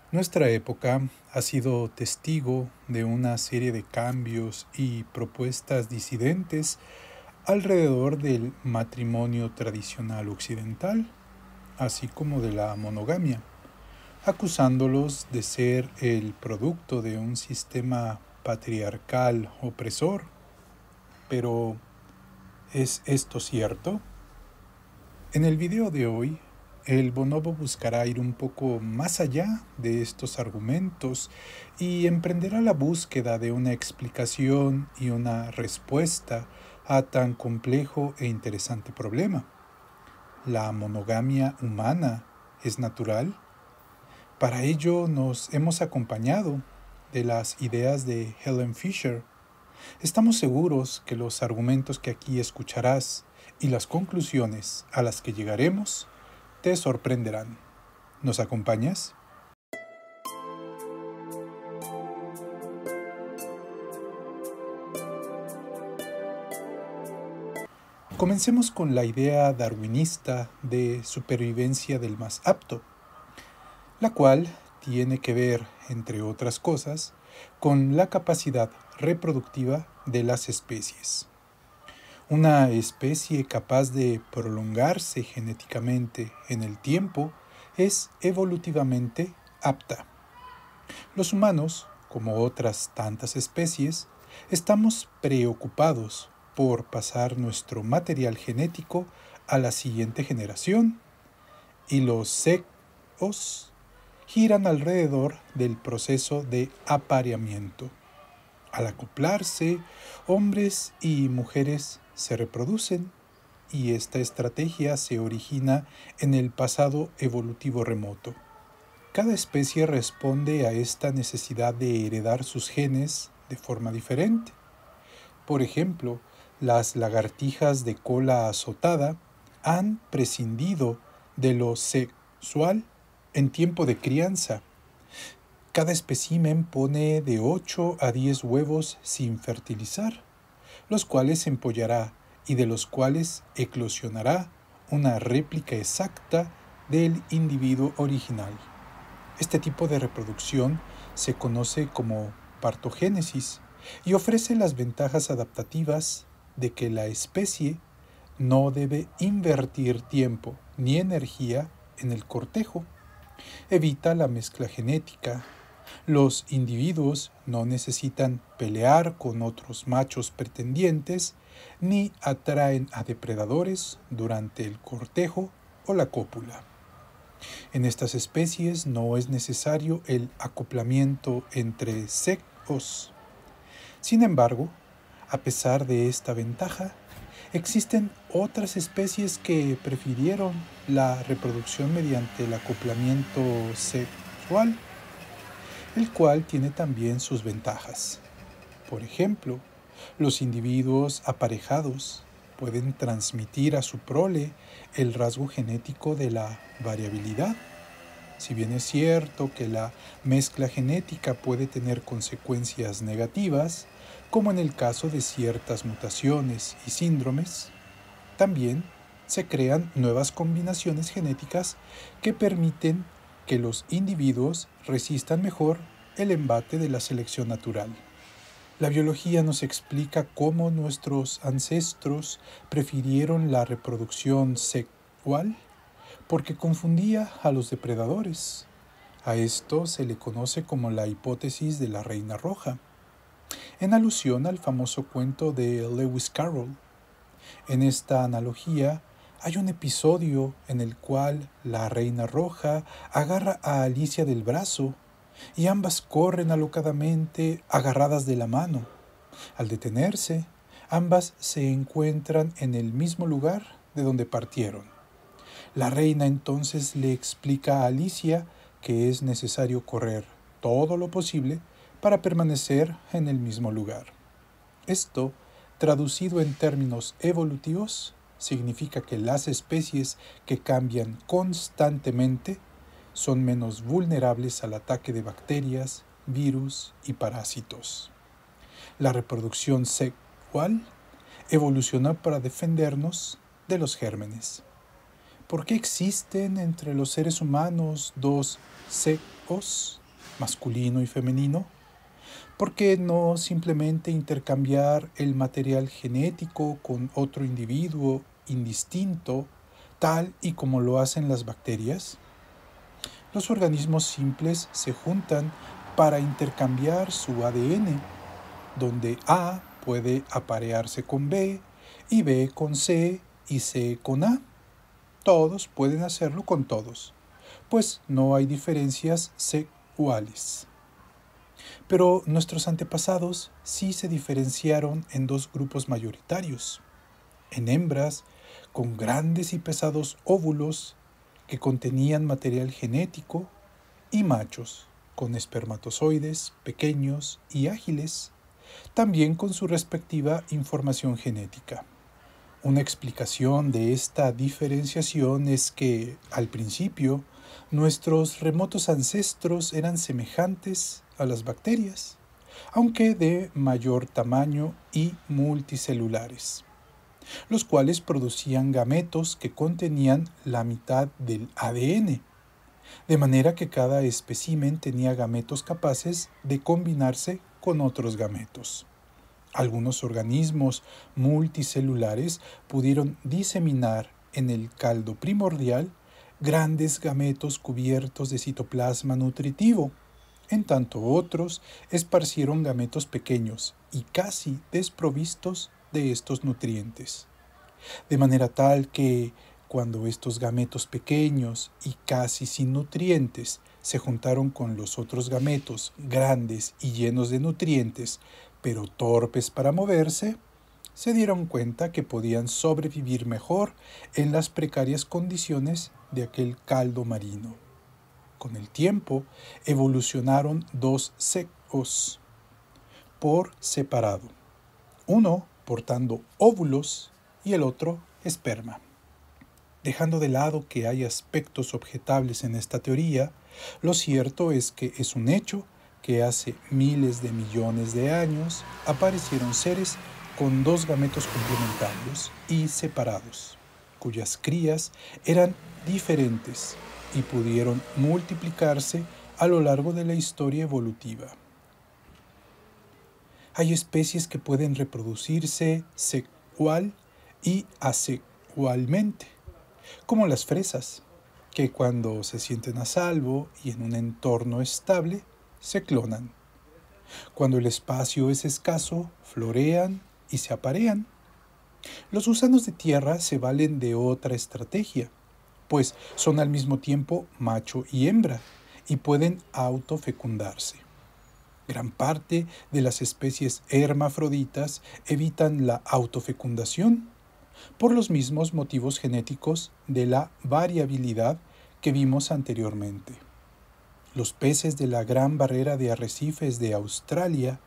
Nuestra época ha sido testigo de una serie de cambios y propuestas disidentes alrededor del matrimonio tradicional occidental, así como de la monogamia, acusándolos de ser el producto de un sistema patriarcal opresor. Pero, ¿es esto cierto? En el video de hoy, el bonobo buscará ir un poco más allá de estos argumentos y emprenderá la búsqueda de una explicación y una respuesta a tan complejo e interesante problema. ¿La monogamia humana es natural? Para ello nos hemos acompañado de las ideas de Helen Fisher. Estamos seguros que los argumentos que aquí escucharás y las conclusiones a las que llegaremos te sorprenderán. ¿Nos acompañas? Comencemos con la idea darwinista de supervivencia del más apto, la cual tiene que ver, entre otras cosas, con la capacidad reproductiva de las especies. Una especie capaz de prolongarse genéticamente en el tiempo es evolutivamente apta. Los humanos, como otras tantas especies, estamos preocupados por pasar nuestro material genético a la siguiente generación, y los sexos giran alrededor del proceso de apareamiento. Al acoplarse, hombres y mujeres se reproducen, y esta estrategia se origina en el pasado evolutivo remoto. Cada especie responde a esta necesidad de heredar sus genes de forma diferente. Por ejemplo, las lagartijas de cola azotada han prescindido de lo sexual en tiempo de crianza. Cada espécimen pone de 8 a 10 huevos sin fertilizar, los cuales empollará y de los cuales eclosionará una réplica exacta del individuo original. Este tipo de reproducción se conoce como partogénesis y ofrece las ventajas adaptativas de que la especie no debe invertir tiempo ni energía en el cortejo. Evita la mezcla genética. Los individuos no necesitan pelear con otros machos pretendientes ni atraen a depredadores durante el cortejo o la cópula. En estas especies no es necesario el acoplamiento entre sexos. Sin embargo, a pesar de esta ventaja, existen otras especies que prefirieron la reproducción mediante el acoplamiento sexual, el cual tiene también sus ventajas. Por ejemplo, los individuos aparejados pueden transmitir a su prole el rasgo genético de la variabilidad. Si bien es cierto que la mezcla genética puede tener consecuencias negativas, como en el caso de ciertas mutaciones y síndromes, también se crean nuevas combinaciones genéticas que permiten que los individuos resistan mejor el embate de la selección natural. La biología nos explica cómo nuestros ancestros prefirieron la reproducción sexual porque confundía a los depredadores. A esto se le conoce como la hipótesis de la reina roja, en alusión al famoso cuento de Lewis Carroll. En esta analogía hay un episodio en el cual la reina roja agarra a Alicia del brazo y ambas corren alocadamente agarradas de la mano. Al detenerse, ambas se encuentran en el mismo lugar de donde partieron. La reina entonces le explica a Alicia que es necesario correr todo lo posible para permanecer en el mismo lugar. Esto, traducido en términos evolutivos, significa que las especies que cambian constantemente son menos vulnerables al ataque de bacterias, virus y parásitos. La reproducción sexual evolucionó para defendernos de los gérmenes. ¿Por qué existen entre los seres humanos dos sexos, masculino y femenino? ¿Por qué no simplemente intercambiar el material genético con otro individuo indistinto, tal y como lo hacen las bacterias? Los organismos simples se juntan para intercambiar su ADN, donde A puede aparearse con B, y B con C, y C con A. Todos pueden hacerlo con todos, pues no hay diferencias sexuales. Pero nuestros antepasados sí se diferenciaron en dos grupos mayoritarios, en hembras con grandes y pesados óvulos que contenían material genético y machos con espermatozoides pequeños y ágiles, también con su respectiva información genética. Una explicación de esta diferenciación es que, al principio, nuestros remotos ancestros eran semejantes a las bacterias, aunque de mayor tamaño y multicelulares, los cuales producían gametos que contenían la mitad del ADN, de manera que cada espécimen tenía gametos capaces de combinarse con otros gametos. Algunos organismos multicelulares pudieron diseminar en el caldo primordial grandes gametos cubiertos de citoplasma nutritivo, en tanto otros esparcieron gametos pequeños y casi desprovistos de estos nutrientes. De manera tal que, cuando estos gametos pequeños y casi sin nutrientes se juntaron con los otros gametos grandes y llenos de nutrientes, pero torpes para moverse, se dieron cuenta que podían sobrevivir mejor en las precarias condiciones de aquel caldo marino. Con el tiempo evolucionaron dos sexos por separado, uno portando óvulos y el otro esperma. Dejando de lado que hay aspectos objetables en esta teoría, lo cierto es que es un hecho que hace miles de millones de años aparecieron seres con dos gametos complementarios y separados, cuyas crías eran diferentes y pudieron multiplicarse a lo largo de la historia evolutiva. Hay especies que pueden reproducirse sexual y asexualmente, como las fresas, que cuando se sienten a salvo y en un entorno estable, se clonan. Cuando el espacio es escaso, florean y se aparean. Los gusanos de tierra se valen de otra estrategia, pues son al mismo tiempo macho y hembra y pueden autofecundarse. Gran parte de las especies hermafroditas evitan la autofecundación por los mismos motivos genéticos de la variabilidad que vimos anteriormente. Los peces de la Gran Barrera de Arrecifes de Australia,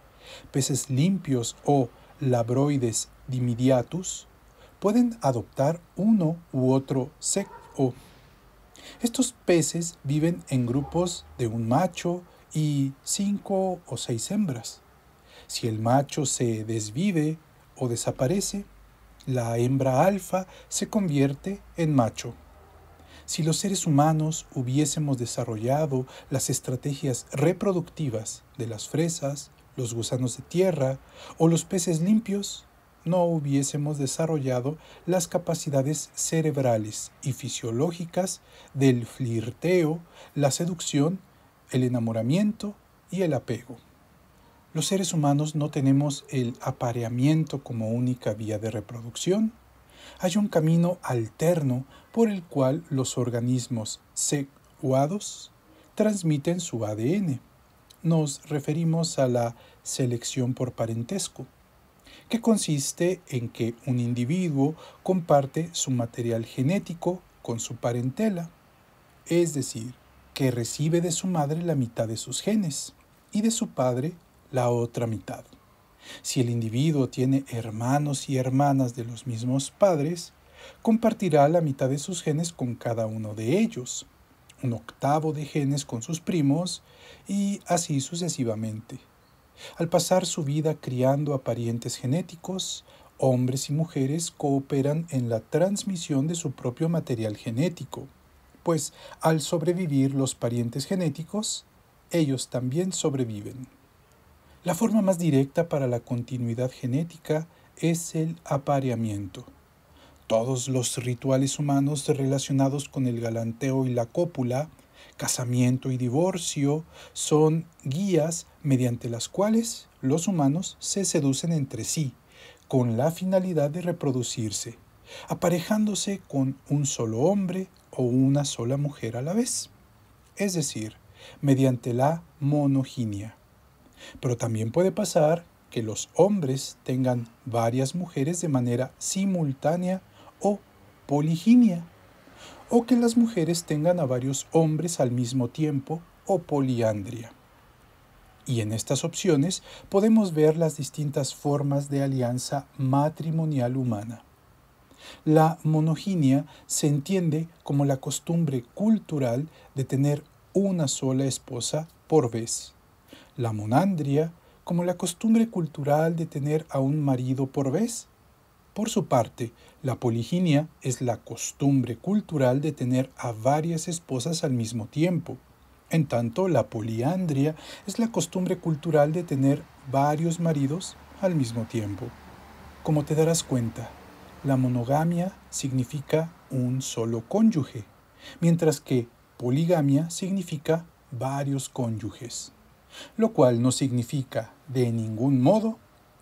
peces limpios o labroides dimidiatus, pueden adoptar uno u otro sexo. Estos peces viven en grupos de un macho y 5 o 6 hembras. Si el macho se desvive o desaparece, la hembra alfa se convierte en macho. Si los seres humanos hubiésemos desarrollado las estrategias reproductivas de las fresas, los gusanos de tierra o los peces limpios, no hubiésemos desarrollado las capacidades cerebrales y fisiológicas del flirteo, la seducción, el enamoramiento y el apego. Los seres humanos no tenemos el apareamiento como única vía de reproducción. Hay un camino alterno por el cual los organismos sexuados transmiten su ADN. Nos referimos a la selección por parentesco, que consiste en que un individuo comparte su material genético con su parentela, es decir, que recibe de su madre la mitad de sus genes y de su padre la otra mitad. Si el individuo tiene hermanos y hermanas de los mismos padres, compartirá la mitad de sus genes con cada uno de ellos, un octavo de genes con sus primos y así sucesivamente. Al pasar su vida criando a parientes genéticos, hombres y mujeres cooperan en la transmisión de su propio material genético, pues al sobrevivir los parientes genéticos, ellos también sobreviven. La forma más directa para la continuidad genética es el apareamiento. Todos los rituales humanos relacionados con el galanteo y la cópula, casamiento y divorcio, son guías mediante las cuales los humanos se seducen entre sí, con la finalidad de reproducirse, aparejándose con un solo hombre o una sola mujer a la vez, es decir, mediante la monoginia. Pero también puede pasar que los hombres tengan varias mujeres de manera simultánea o poliginia, o que las mujeres tengan a varios hombres al mismo tiempo o poliandria. Y en estas opciones podemos ver las distintas formas de alianza matrimonial humana. La monoginia se entiende como la costumbre cultural de tener una sola esposa por vez. La monandria como la costumbre cultural de tener a un marido por vez. Por su parte, la poliginia es la costumbre cultural de tener a varias esposas al mismo tiempo. En tanto, la poliandria es la costumbre cultural de tener varios maridos al mismo tiempo. Como te darás cuenta, la monogamia significa un solo cónyuge, mientras que poligamia significa varios cónyuges, lo cual no significa de ningún modo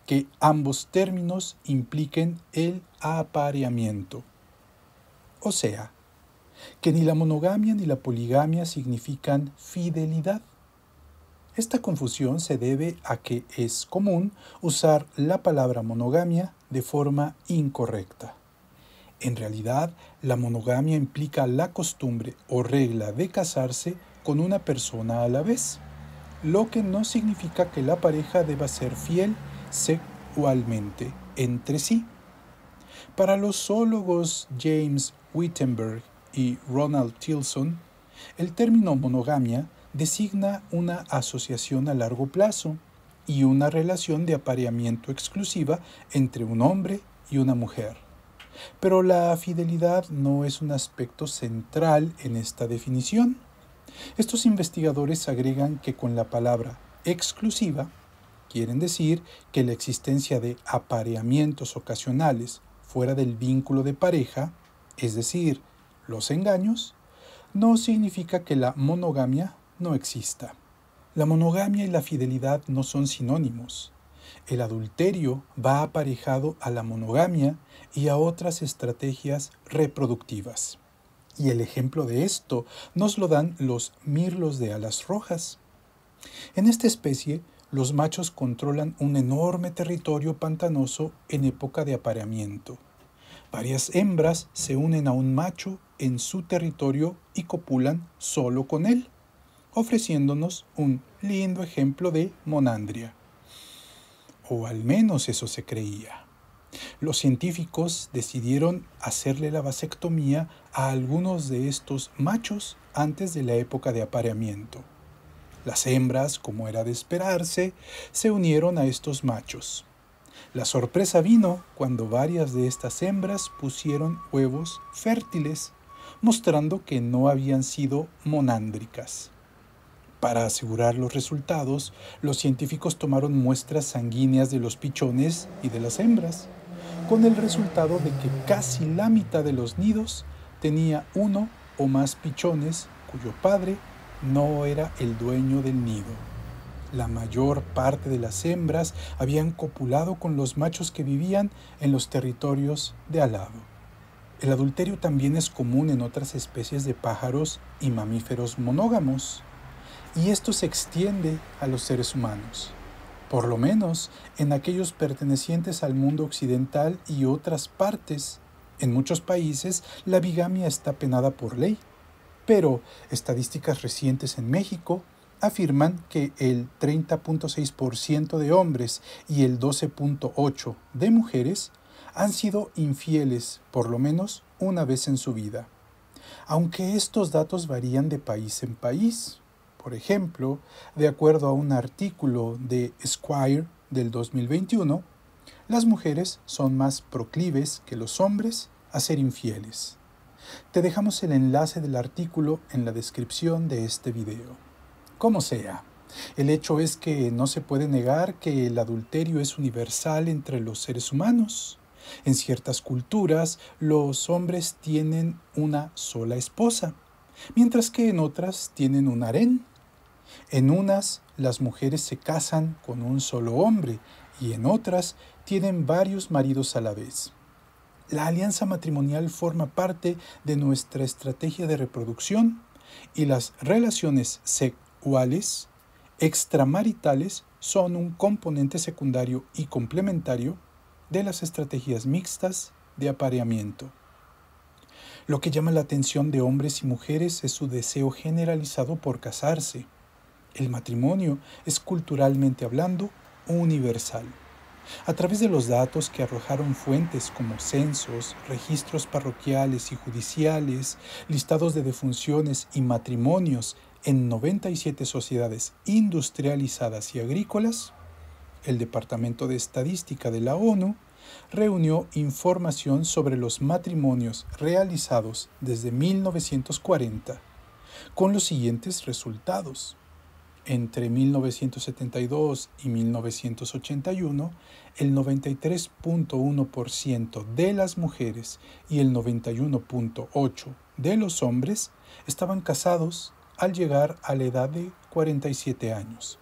que ambos términos impliquen el apareamiento. O sea, que ni la monogamia ni la poligamia significan fidelidad. Esta confusión se debe a que es común usar la palabra monogamia de forma incorrecta. En realidad, la monogamia implica la costumbre o regla de casarse con una persona a la vez, lo que no significa que la pareja deba ser fiel sexualmente entre sí. Para los zoólogos James Wittenberg y Ronald Tilson, el término monogamia designa una asociación a largo plazo y una relación de apareamiento exclusiva entre un hombre y una mujer. Pero la fidelidad no es un aspecto central en esta definición. Estos investigadores agregan que con la palabra exclusiva quieren decir que la existencia de apareamientos ocasionales fuera del vínculo de pareja, es decir, los engaños, no significa que la monogamia no exista. La monogamia y la fidelidad no son sinónimos. El adulterio va aparejado a la monogamia y a otras estrategias reproductivas. Y el ejemplo de esto nos lo dan los mirlos de alas rojas. En esta especie, los machos controlan un enorme territorio pantanoso en época de apareamiento. Varias hembras se unen a un macho en su territorio y copulan solo con él, ofreciéndonos un lindo ejemplo de monandria. O al menos eso se creía. Los científicos decidieron hacerle la vasectomía a algunos de estos machos antes de la época de apareamiento. Las hembras, como era de esperarse, se unieron a estos machos. La sorpresa vino cuando varias de estas hembras pusieron huevos fértiles, mostrando que no habían sido monándricas. Para asegurar los resultados, los científicos tomaron muestras sanguíneas de los pichones y de las hembras, con el resultado de que casi la mitad de los nidos tenía uno o más pichones cuyo padre no era el dueño del nido. La mayor parte de las hembras habían copulado con los machos que vivían en los territorios de al lado. El adulterio también es común en otras especies de pájaros y mamíferos monógamos, y esto se extiende a los seres humanos, por lo menos en aquellos pertenecientes al mundo occidental y otras partes. En muchos países la bigamia está penada por ley, pero estadísticas recientes en México afirman que el 30.6% de hombres y el 12.8% de mujeres han sido infieles por lo menos una vez en su vida. Aunque estos datos varían de país en país. Por ejemplo, de acuerdo a un artículo de Esquire del 2021, Las mujeres son más proclives que los hombres a ser infieles. Te dejamos el enlace del artículo en la descripción de este video. Como sea, el hecho es que no se puede negar que el adulterio es universal entre los seres humanos. En ciertas culturas, los hombres tienen una sola esposa, mientras que en otras tienen un harén. En unas, las mujeres se casan con un solo hombre y en otras tienen varios maridos a la vez. La alianza matrimonial forma parte de nuestra estrategia de reproducción y las relaciones sexuales extramaritales son un componente secundario y complementario de las estrategias mixtas de apareamiento. Lo que llama la atención de hombres y mujeres es su deseo generalizado por casarse. El matrimonio es, culturalmente hablando, universal. A través de los datos que arrojaron fuentes como censos, registros parroquiales y judiciales, listados de defunciones y matrimonios en 97 sociedades industrializadas y agrícolas, el Departamento de Estadística de la ONU reunió información sobre los matrimonios realizados desde 1940, con los siguientes resultados. Entre 1972 y 1981, el 93.1% de las mujeres y el 91.8% de los hombres estaban casados al llegar a la edad de 47 años.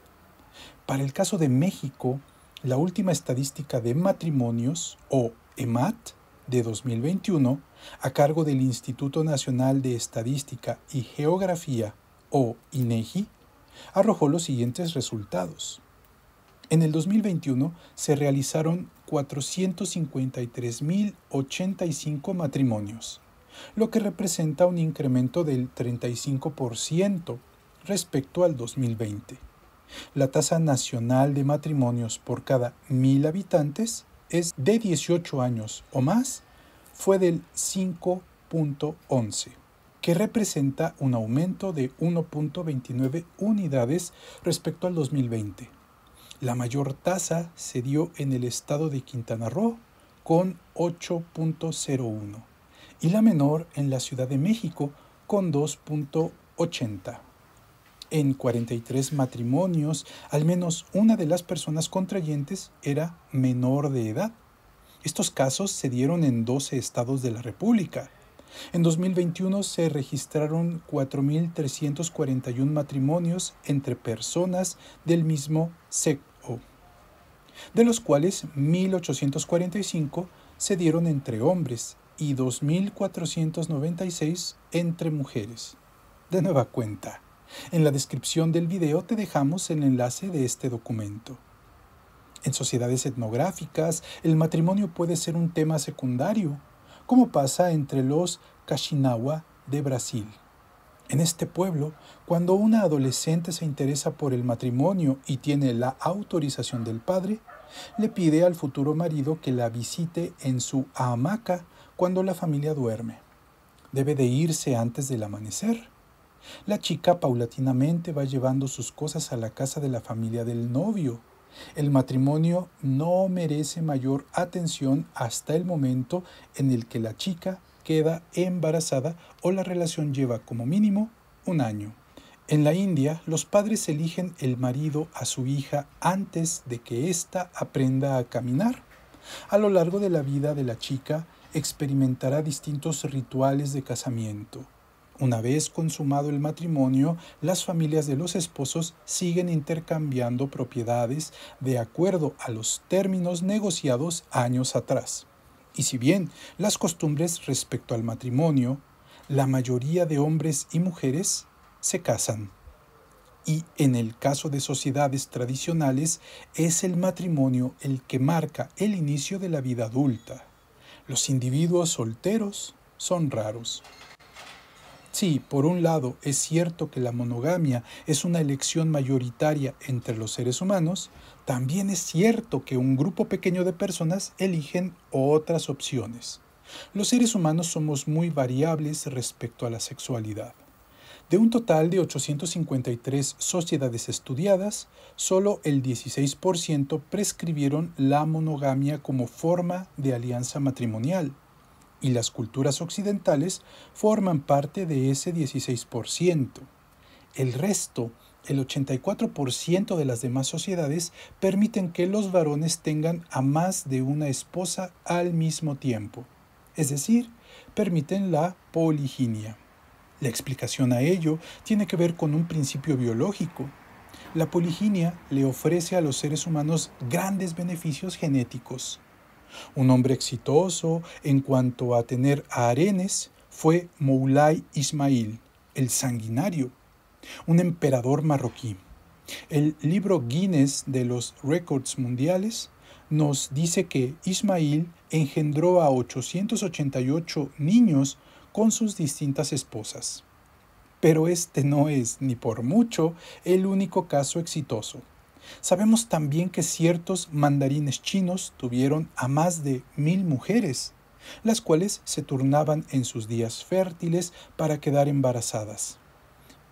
Para el caso de México, la última estadística de matrimonios, o EMAT, de 2021, a cargo del Instituto Nacional de Estadística y Geografía, o INEGI, arrojó los siguientes resultados. En el 2021 se realizaron 453.085 matrimonios, lo que representa un incremento del 35% respecto al 2020. La tasa nacional de matrimonios por cada 1.000 habitantes es de 18 años o más, fue del 5.11. que representa un aumento de 1.29 unidades respecto al 2020. La mayor tasa se dio en el estado de Quintana Roo, con 8.01, y la menor en la Ciudad de México, con 2.80. En 43 matrimonios, al menos una de las personas contrayentes era menor de edad. Estos casos se dieron en 12 estados de la República. En 2021 se registraron 4.341 matrimonios entre personas del mismo sexo, de los cuales 1.845 se dieron entre hombres y 2.496 entre mujeres. De nueva cuenta, en la descripción del video te dejamos el enlace de este documento. En sociedades etnográficas, el matrimonio puede ser un tema secundario, como pasa entre los Kaxinawa de Brasil. En este pueblo, cuando una adolescente se interesa por el matrimonio y tiene la autorización del padre, le pide al futuro marido que la visite en su hamaca cuando la familia duerme. Debe de irse antes del amanecer. La chica paulatinamente va llevando sus cosas a la casa de la familia del novio. El matrimonio no merece mayor atención hasta el momento en el que la chica queda embarazada o la relación lleva como mínimo un año. En la India, los padres eligen el marido a su hija antes de que ésta aprenda a caminar. A lo largo de la vida de la chica, experimentará distintos rituales de casamiento. Una vez consumado el matrimonio, las familias de los esposos siguen intercambiando propiedades de acuerdo a los términos negociados años atrás. Y si bien las costumbres respecto al matrimonio, la mayoría de hombres y mujeres se casan. Y en el caso de sociedades tradicionales, es el matrimonio el que marca el inicio de la vida adulta. Los individuos solteros son raros. Sí, por un lado es cierto que la monogamia es una elección mayoritaria entre los seres humanos, también es cierto que un grupo pequeño de personas eligen otras opciones. Los seres humanos somos muy variables respecto a la sexualidad. De un total de 853 sociedades estudiadas, solo el 16% prescribieron la monogamia como forma de alianza matrimonial, y las culturas occidentales forman parte de ese 16%. El resto, el 84% de las demás sociedades, permiten que los varones tengan a más de una esposa al mismo tiempo, es decir, permiten la poliginia. La explicación a ello tiene que ver con un principio biológico. La poliginia le ofrece a los seres humanos grandes beneficios genéticos. Un hombre exitoso en cuanto a tener harenes fue Moulay Ismail, el sanguinario, un emperador marroquí. El libro Guinness de los récords mundiales nos dice que Ismail engendró a 888 niños con sus distintas esposas. Pero este no es, ni por mucho, el único caso exitoso. Sabemos también que ciertos mandarines chinos tuvieron a más de 1000 mujeres, las cuales se turnaban en sus días fértiles para quedar embarazadas.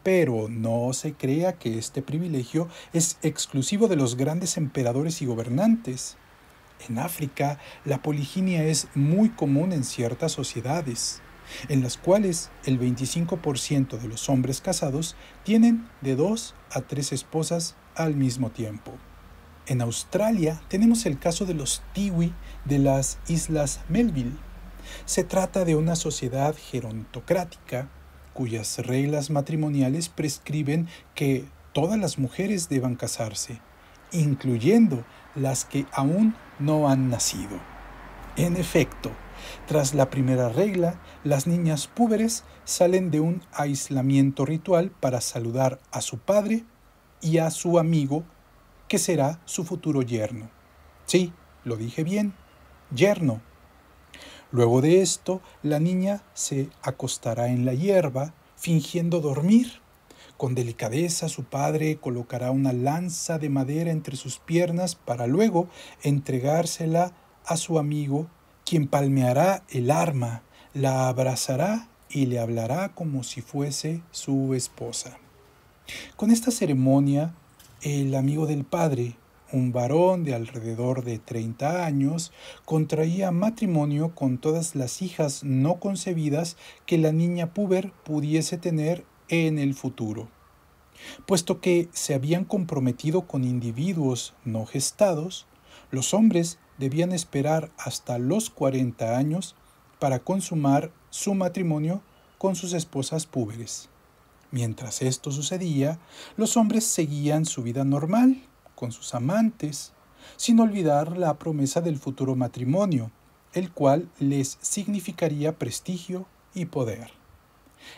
Pero no se crea que este privilegio es exclusivo de los grandes emperadores y gobernantes. En África, la poliginia es muy común en ciertas sociedades, en las cuales el 25% de los hombres casados tienen de 2 a 3 esposas al mismo tiempo. En Australia tenemos el caso de los tiwi de las Islas Melville. Se trata de una sociedad gerontocrática cuyas reglas matrimoniales prescriben que todas las mujeres deban casarse, incluyendo las que aún no han nacido. En efecto, tras la primera regla, las niñas púberes salen de un aislamiento ritual para saludar a su padre y a su amigo, que será su futuro yerno. Sí, lo dije bien, yerno. Luego de esto, la niña se acostará en la hierba, fingiendo dormir. Con delicadeza, su padre colocará una lanza de madera entre sus piernas para luego entregársela a su amigo, quien palmeará el arma, la abrazará y le hablará como si fuese su esposa. Con esta ceremonia, el amigo del padre, un varón de alrededor de 30 años, contraía matrimonio con todas las hijas no concebidas que la niña puber pudiese tener en el futuro. Puesto que se habían comprometido con individuos no gestados, los hombres debían esperar hasta los 40 años para consumar su matrimonio con sus esposas púberes. Mientras esto sucedía, los hombres seguían su vida normal, con sus amantes, sin olvidar la promesa del futuro matrimonio, el cual les significaría prestigio y poder.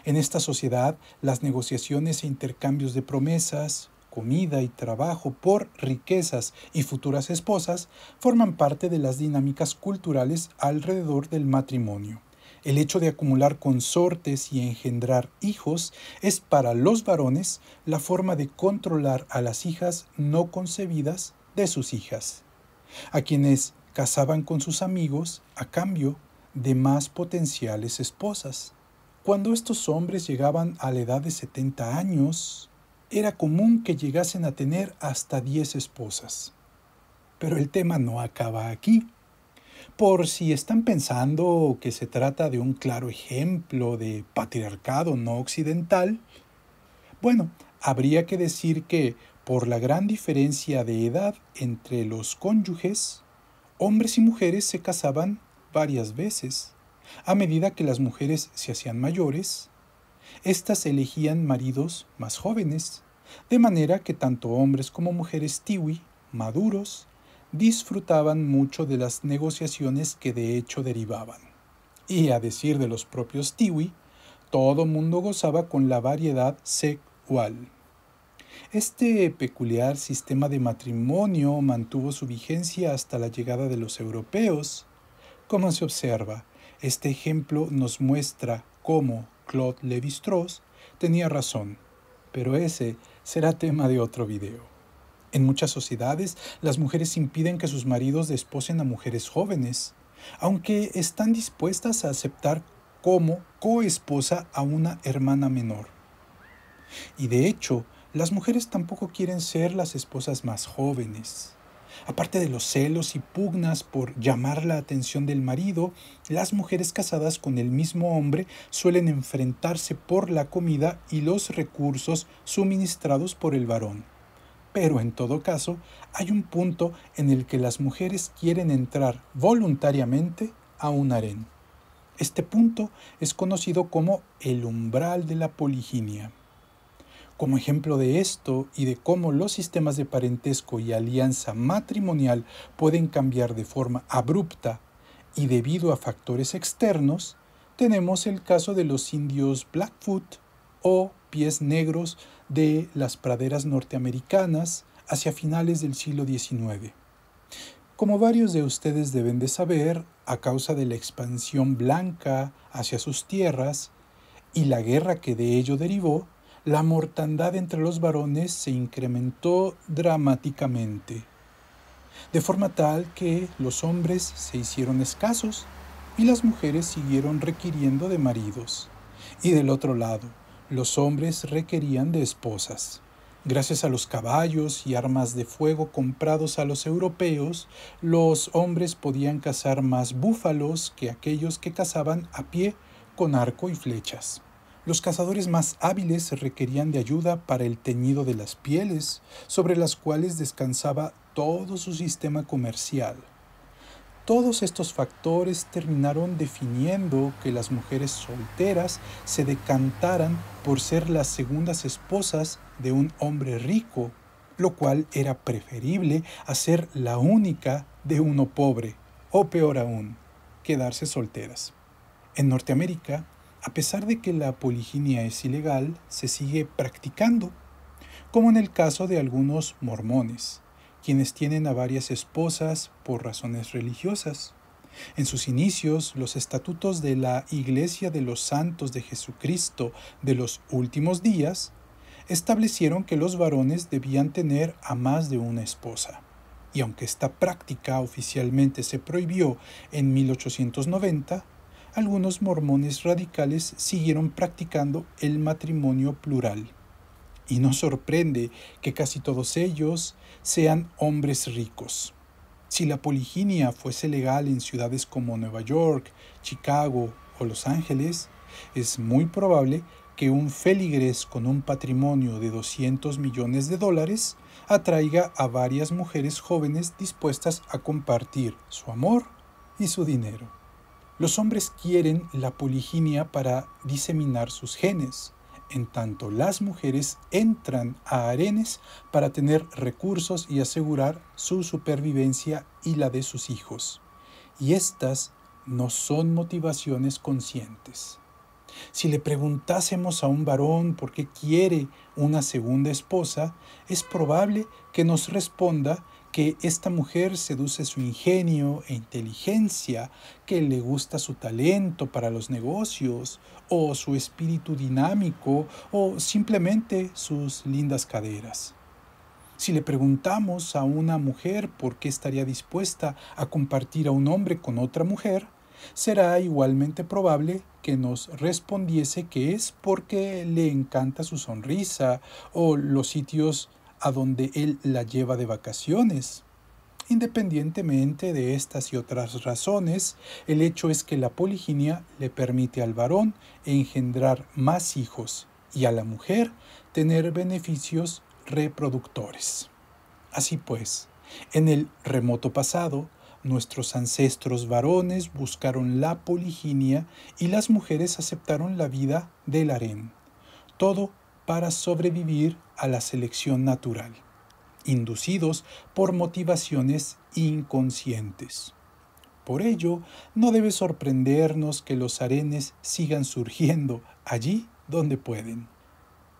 En esta sociedad, las negociaciones e intercambios de promesas, comida y trabajo por riquezas y futuras esposas forman parte de las dinámicas culturales alrededor del matrimonio. El hecho de acumular consortes y engendrar hijos es para los varones la forma de controlar a las hijas no concebidas de sus hijas, a quienes casaban con sus amigos a cambio de más potenciales esposas. Cuando estos hombres llegaban a la edad de 70 años, era común que llegasen a tener hasta 10 esposas. Pero el tema no acaba aquí. Por si están pensando que se trata de un claro ejemplo de patriarcado no occidental, bueno, habría que decir que, por la gran diferencia de edad entre los cónyuges, hombres y mujeres se casaban varias veces. A medida que las mujeres se hacían mayores, éstas elegían maridos más jóvenes, de manera que tanto hombres como mujeres tiwi, maduros, disfrutaban mucho de las negociaciones que de hecho derivaban. Y a decir de los propios tiwi, todo mundo gozaba con la variedad sexual. Este peculiar sistema de matrimonio mantuvo su vigencia hasta la llegada de los europeos. Como se observa, este ejemplo nos muestra cómo Claude Lévi-Strauss tenía razón, pero ese será tema de otro video. En muchas sociedades, las mujeres impiden que sus maridos desposen a mujeres jóvenes, aunque están dispuestas a aceptar como coesposa a una hermana menor. Y de hecho, las mujeres tampoco quieren ser las esposas más jóvenes. Aparte de los celos y pugnas por llamar la atención del marido, las mujeres casadas con el mismo hombre suelen enfrentarse por la comida y los recursos suministrados por el varón. Pero en todo caso, hay un punto en el que las mujeres quieren entrar voluntariamente a un harén. Este punto es conocido como el umbral de la poliginia. Como ejemplo de esto y de cómo los sistemas de parentesco y alianza matrimonial pueden cambiar de forma abrupta y debido a factores externos, tenemos el caso de los indios Blackfoot o pies negros de las praderas norteamericanas hacia finales del siglo XIX. Como varios de ustedes deben de saber, a causa de la expansión blanca hacia sus tierras y la guerra que de ello derivó, la mortandad entre los varones se incrementó dramáticamente, de forma tal que los hombres se hicieron escasos y las mujeres siguieron requiriendo de maridos. Y del otro lado, los hombres requerían de esposas. Gracias a los caballos y armas de fuego comprados a los europeos, los hombres podían cazar más búfalos que aquellos que cazaban a pie con arco y flechas. Los cazadores más hábiles requerían de ayuda para el teñido de las pieles, sobre las cuales descansaba todo su sistema comercial. Todos estos factores terminaron definiendo que las mujeres solteras se decantaran por ser las segundas esposas de un hombre rico, lo cual era preferible a ser la única de uno pobre, o peor aún, quedarse solteras. En Norteamérica, a pesar de que la poliginia es ilegal, se sigue practicando, como en el caso de algunos mormones, quienes tienen a varias esposas por razones religiosas. En sus inicios, los estatutos de la Iglesia de los Santos de Jesucristo de los Últimos Días establecieron que los varones debían tener a más de una esposa. Y aunque esta práctica oficialmente se prohibió en 1890, algunos mormones radicales siguieron practicando el matrimonio plural. Y no sorprende que casi todos ellos sean hombres ricos. Si la poliginia fuese legal en ciudades como Nueva York, Chicago o Los Ángeles, es muy probable que un feligrés con un patrimonio de $200 millones atraiga a varias mujeres jóvenes dispuestas a compartir su amor y su dinero. Los hombres quieren la poliginia para diseminar sus genes, en tanto las mujeres entran a harenes para tener recursos y asegurar su supervivencia y la de sus hijos. Y estas no son motivaciones conscientes. Si le preguntásemos a un varón por qué quiere una segunda esposa, es probable que nos responda que esta mujer seduce su ingenio e inteligencia, que le gusta su talento para los negocios, o su espíritu dinámico, o simplemente sus lindas caderas. Si le preguntamos a una mujer por qué estaría dispuesta a compartir a un hombre con otra mujer, será igualmente probable que nos respondiese que es porque le encanta su sonrisa o los sitios a donde él la lleva de vacaciones. Independientemente de estas y otras razones, el hecho es que la poliginia le permite al varón engendrar más hijos y a la mujer tener beneficios reproductores. Así pues, en el remoto pasado, nuestros ancestros varones buscaron la poliginia y las mujeres aceptaron la vida del harén. Todo para sobrevivir a la selección natural, inducidos por motivaciones inconscientes. Por ello, no debe sorprendernos que los harenes sigan surgiendo allí donde pueden.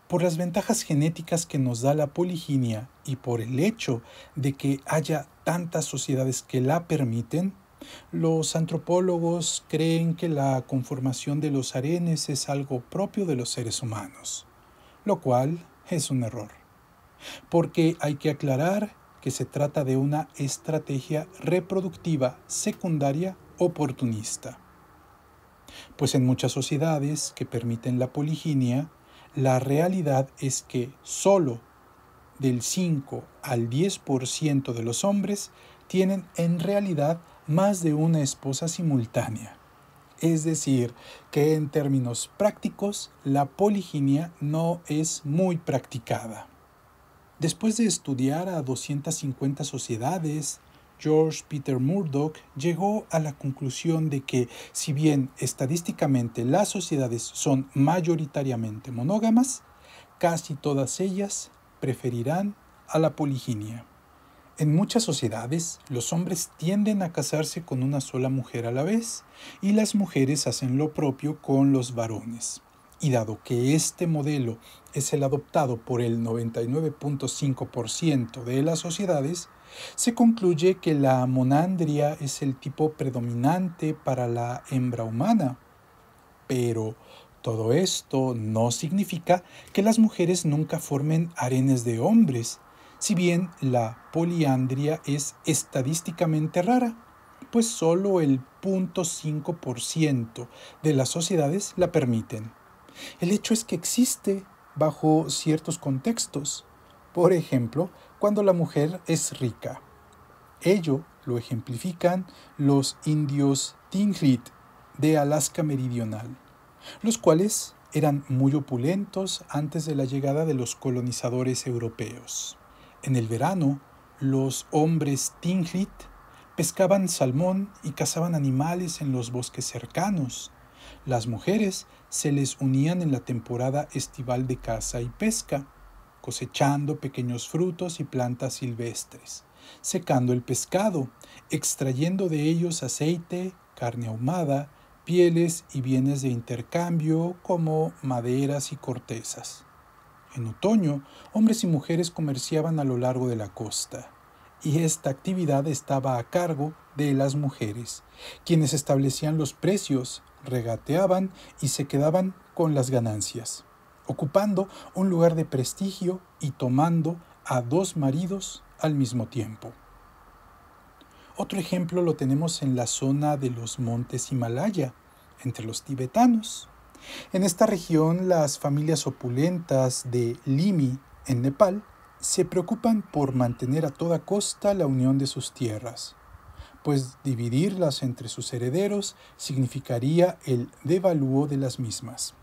Por las ventajas genéticas que nos da la poliginia y por el hecho de que haya tantas sociedades que la permiten, los antropólogos creen que la conformación de los harenes es algo propio de los seres humanos, lo cual es un error, porque hay que aclarar que se trata de una estrategia reproductiva secundaria oportunista. Pues en muchas sociedades que permiten la poliginia, la realidad es que solo del 5 al 10% de los hombres tienen en realidad más de una esposa simultánea. Es decir, que en términos prácticos, la poliginia no es muy practicada. Después de estudiar a 250 sociedades, George Peter Murdoch llegó a la conclusión de que, si bien estadísticamente las sociedades son mayoritariamente monógamas, casi todas ellas preferirán a la poliginia. En muchas sociedades, los hombres tienden a casarse con una sola mujer a la vez y las mujeres hacen lo propio con los varones. Y dado que este modelo es el adoptado por el 99.5% de las sociedades, se concluye que la monandria es el tipo predominante para la hembra humana. Pero todo esto no significa que las mujeres nunca formen harenes de hombres, si bien la poliandria es estadísticamente rara, pues solo el 0.5% de las sociedades la permiten. El hecho es que existe bajo ciertos contextos. Por ejemplo, cuando la mujer es rica. Ello lo ejemplifican los indios Tlingit de Alaska Meridional, los cuales eran muy opulentos antes de la llegada de los colonizadores europeos. En el verano, los hombres Tlingit pescaban salmón y cazaban animales en los bosques cercanos. Las mujeres se les unían en la temporada estival de caza y pesca, cosechando pequeños frutos y plantas silvestres, secando el pescado, extrayendo de ellos aceite, carne ahumada, pieles y bienes de intercambio como maderas y cortezas. En otoño, hombres y mujeres comerciaban a lo largo de la costa, y esta actividad estaba a cargo de las mujeres, quienes establecían los precios, regateaban y se quedaban con las ganancias, ocupando un lugar de prestigio y tomando a 2 maridos al mismo tiempo. Otro ejemplo lo tenemos en la zona de los montes Himalaya, entre los tibetanos. En esta región, las familias opulentas de Limi, en Nepal, se preocupan por mantener a toda costa la unión de sus tierras, pues dividirlas entre sus herederos significaría el devalúo de las mismas.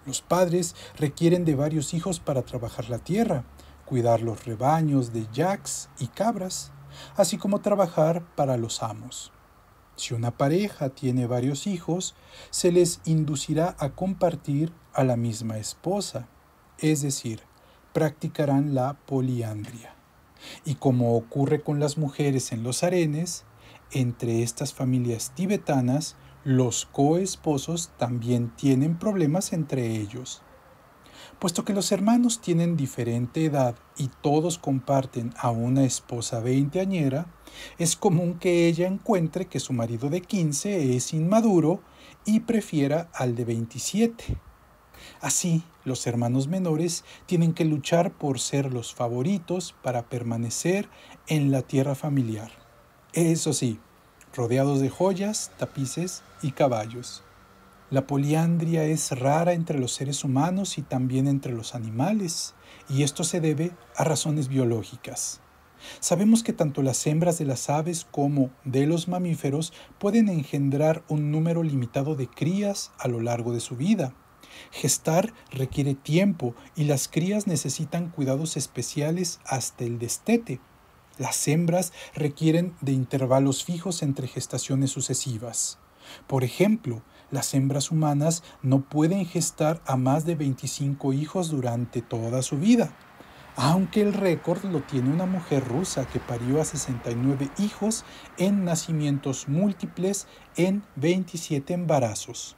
Los padres requieren de varios hijos para trabajar la tierra, cuidar los rebaños de yaks y cabras, así como trabajar para los amos. Si una pareja tiene varios hijos, se les inducirá a compartir a la misma esposa, es decir, practicarán la poliandria. Y como ocurre con las mujeres en los harenes, entre estas familias tibetanas, los coesposos también tienen problemas entre ellos. Puesto que los hermanos tienen diferente edad y todos comparten a una esposa veinteañera, es común que ella encuentre que su marido de 15 es inmaduro y prefiera al de 27. Así, los hermanos menores tienen que luchar por ser los favoritos para permanecer en la tierra familiar. Eso sí, rodeados de joyas, tapices y caballos. La poliandria es rara entre los seres humanos y también entre los animales, y esto se debe a razones biológicas. Sabemos que tanto las hembras de las aves como de los mamíferos pueden engendrar un número limitado de crías a lo largo de su vida. Gestar requiere tiempo y las crías necesitan cuidados especiales hasta el destete. Las hembras requieren de intervalos fijos entre gestaciones sucesivas. Por ejemplo, las hembras humanas no pueden gestar a más de 25 hijos durante toda su vida, aunque el récord lo tiene una mujer rusa que parió a 69 hijos en nacimientos múltiples en 27 embarazos.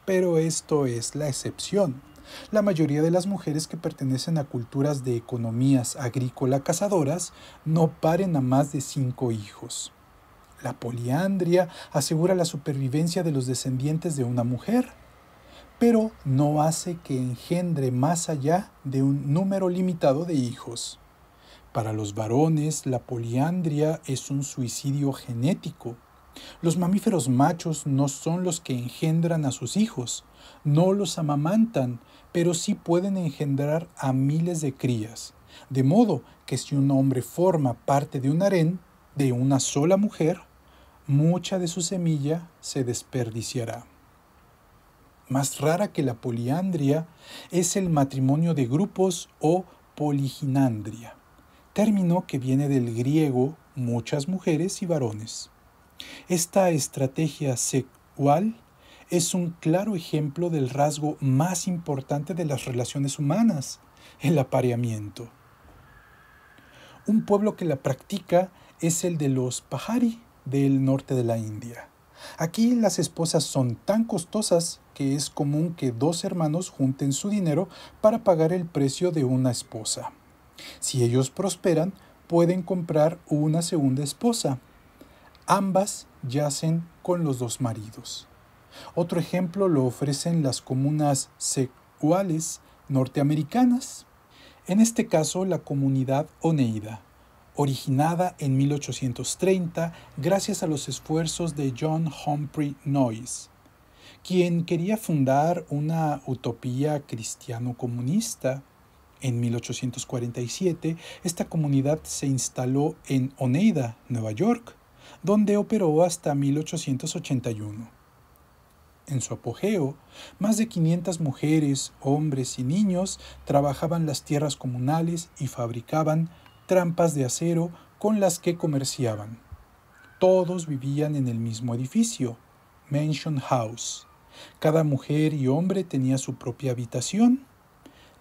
Pero esto es la excepción. La mayoría de las mujeres que pertenecen a culturas de economías agrícola-cazadoras no paren a más de 5 hijos. La poliandria asegura la supervivencia de los descendientes de una mujer, pero no hace que engendre más allá de un número limitado de hijos. Para los varones, la poliandria es un suicidio genético. Los mamíferos machos no son los que engendran a sus hijos, no los amamantan, pero sí pueden engendrar a miles de crías, de modo que si un hombre forma parte de un harén de una sola mujer, mucha de su semilla se desperdiciará. Más rara que la poliandria es el matrimonio de grupos o poliginandria, término que viene del griego muchas mujeres y varones. Esta estrategia sexual es un claro ejemplo del rasgo más importante de las relaciones humanas, el apareamiento. Un pueblo que la practica es el de los Pahari del norte de la India. Aquí las esposas son tan costosas que es común que dos hermanos junten su dinero para pagar el precio de una esposa. Si ellos prosperan, pueden comprar una segunda esposa. Ambas yacen con los dos maridos. Otro ejemplo lo ofrecen las comunas sexuales norteamericanas. En este caso, la comunidad Oneida, originada en 1830 gracias a los esfuerzos de John Humphrey Noyes, quien quería fundar una utopía cristiano-comunista. En 1847, esta comunidad se instaló en Oneida, Nueva York, donde operó hasta 1881. En su apogeo, más de 500 mujeres, hombres y niños trabajaban las tierras comunales y fabricaban trampas de acero con las que comerciaban. Todos vivían en el mismo edificio, Mansion House. Cada mujer y hombre tenía su propia habitación,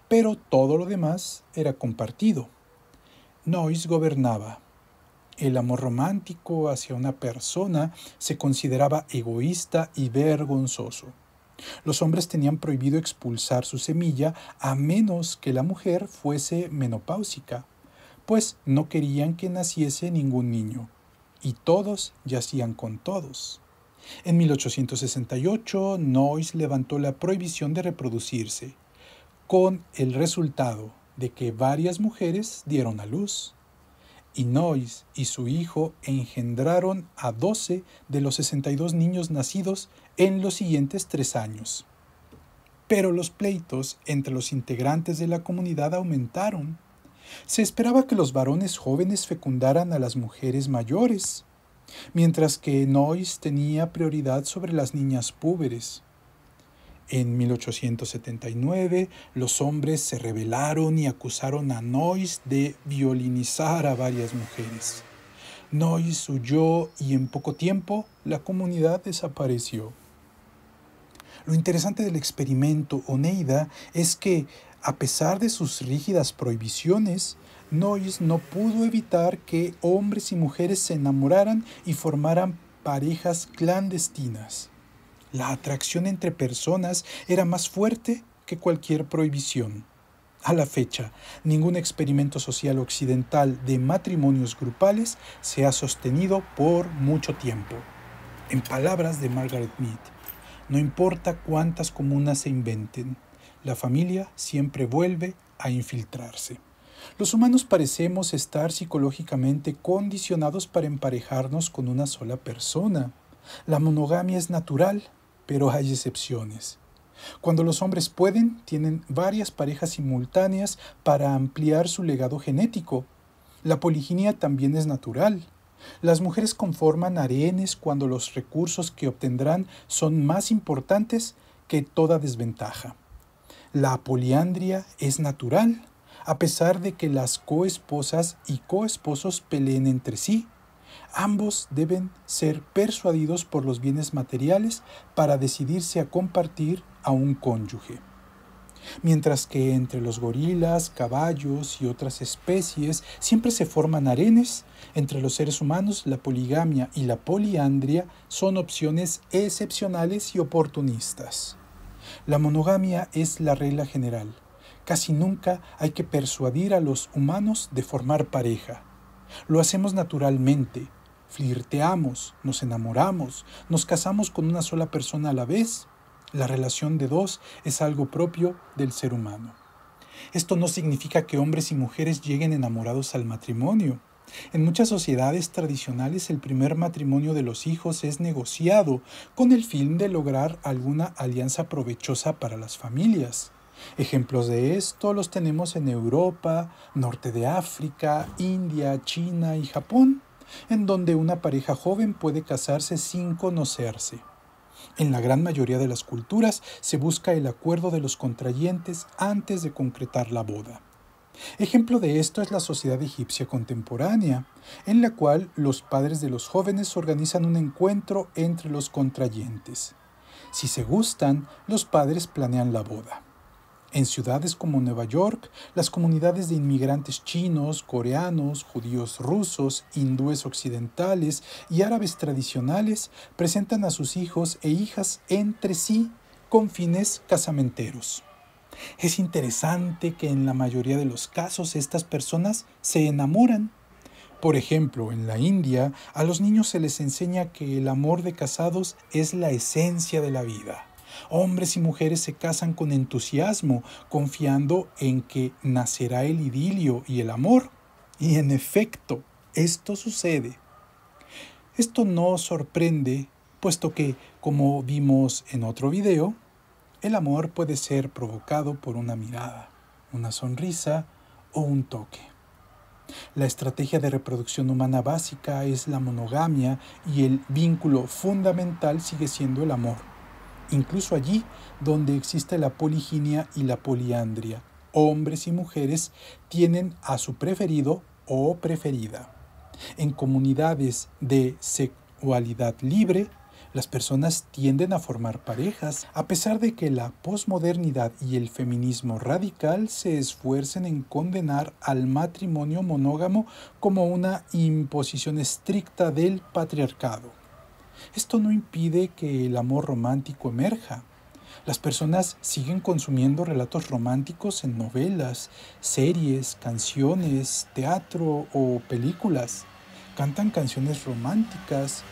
pero todo lo demás era compartido. Noyes gobernaba. El amor romántico hacia una persona se consideraba egoísta y vergonzoso. Los hombres tenían prohibido expulsar su semilla a menos que la mujer fuese menopáusica, pues no querían que naciese ningún niño, y todos yacían con todos. En 1868, Noyes levantó la prohibición de reproducirse, con el resultado de que varias mujeres dieron a luz. Y Noyes y su hijo engendraron a 12 de los 62 niños nacidos en los siguientes 3 años. Pero los pleitos entre los integrantes de la comunidad aumentaron. Se esperaba que los varones jóvenes fecundaran a las mujeres mayores, mientras que Noyes tenía prioridad sobre las niñas púberes. En 1879, los hombres se rebelaron y acusaron a Noyes de violinizar a varias mujeres. Noyes huyó y en poco tiempo la comunidad desapareció. Lo interesante del experimento Oneida es que, a pesar de sus rígidas prohibiciones, Noyes no pudo evitar que hombres y mujeres se enamoraran y formaran parejas clandestinas. La atracción entre personas era más fuerte que cualquier prohibición. A la fecha, ningún experimento social occidental de matrimonios grupales se ha sostenido por mucho tiempo. En palabras de Margaret Mead, no importa cuántas comunas se inventen, la familia siempre vuelve a infiltrarse. Los humanos parecemos estar psicológicamente condicionados para emparejarnos con una sola persona. La monogamia es natural, pero hay excepciones. Cuando los hombres pueden, tienen varias parejas simultáneas para ampliar su legado genético. La poliginia también es natural. Las mujeres conforman harenes cuando los recursos que obtendrán son más importantes que toda desventaja. La poliandria es natural, a pesar de que las coesposas y coesposos peleen entre sí. Ambos deben ser persuadidos por los bienes materiales para decidirse a compartir a un cónyuge. Mientras que entre los gorilas, caballos y otras especies siempre se forman harenes, entre los seres humanos la poligamia y la poliandria son opciones excepcionales y oportunistas. La monogamia es la regla general. Casi nunca hay que persuadir a los humanos de formar pareja. Lo hacemos naturalmente. Flirteamos, nos enamoramos, nos casamos con una sola persona a la vez. La relación de dos es algo propio del ser humano. Esto no significa que hombres y mujeres lleguen enamorados al matrimonio. En muchas sociedades tradicionales el primer matrimonio de los hijos es negociado con el fin de lograr alguna alianza provechosa para las familias. Ejemplos de esto los tenemos en Europa, norte de África, India, China y Japón, en donde una pareja joven puede casarse sin conocerse. En la gran mayoría de las culturas se busca el acuerdo de los contrayentes antes de concretar la boda. Ejemplo de esto es la sociedad egipcia contemporánea, en la cual los padres de los jóvenes organizan un encuentro entre los contrayentes. Si se gustan, los padres planean la boda. En ciudades como Nueva York, las comunidades de inmigrantes chinos, coreanos, judíos rusos, hindúes occidentales y árabes tradicionales presentan a sus hijos e hijas entre sí con fines casamenteros. Es interesante que en la mayoría de los casos estas personas se enamoran. Por ejemplo, en la India, a los niños se les enseña que el amor de casados es la esencia de la vida. Hombres y mujeres se casan con entusiasmo, confiando en que nacerá el idilio y el amor. Y en efecto, esto sucede. Esto no sorprende, puesto que, como vimos en otro video, el amor puede ser provocado por una mirada, una sonrisa o un toque. La estrategia de reproducción humana básica es la monogamia y el vínculo fundamental sigue siendo el amor. Incluso allí donde existe la poliginia y la poliandria, hombres y mujeres tienen a su preferido o preferida. En comunidades de sexualidad libre, las personas tienden a formar parejas, a pesar de que la posmodernidad y el feminismo radical se esfuercen en condenar al matrimonio monógamo como una imposición estricta del patriarcado. Esto no impide que el amor romántico emerja. Las personas siguen consumiendo relatos románticos en novelas, series, canciones, teatro o películas. Cantan canciones románticas,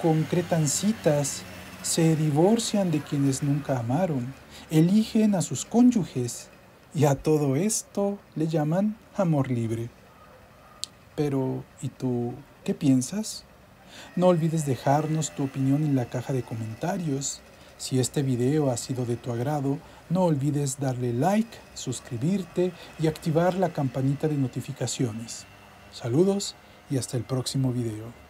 concretan citas, se divorcian de quienes nunca amaron, eligen a sus cónyuges y a todo esto le llaman amor libre. Pero, ¿y tú qué piensas? No olvides dejarnos tu opinión en la caja de comentarios. Si este video ha sido de tu agrado, no olvides darle like, suscribirte y activar la campanita de notificaciones. Saludos y hasta el próximo video.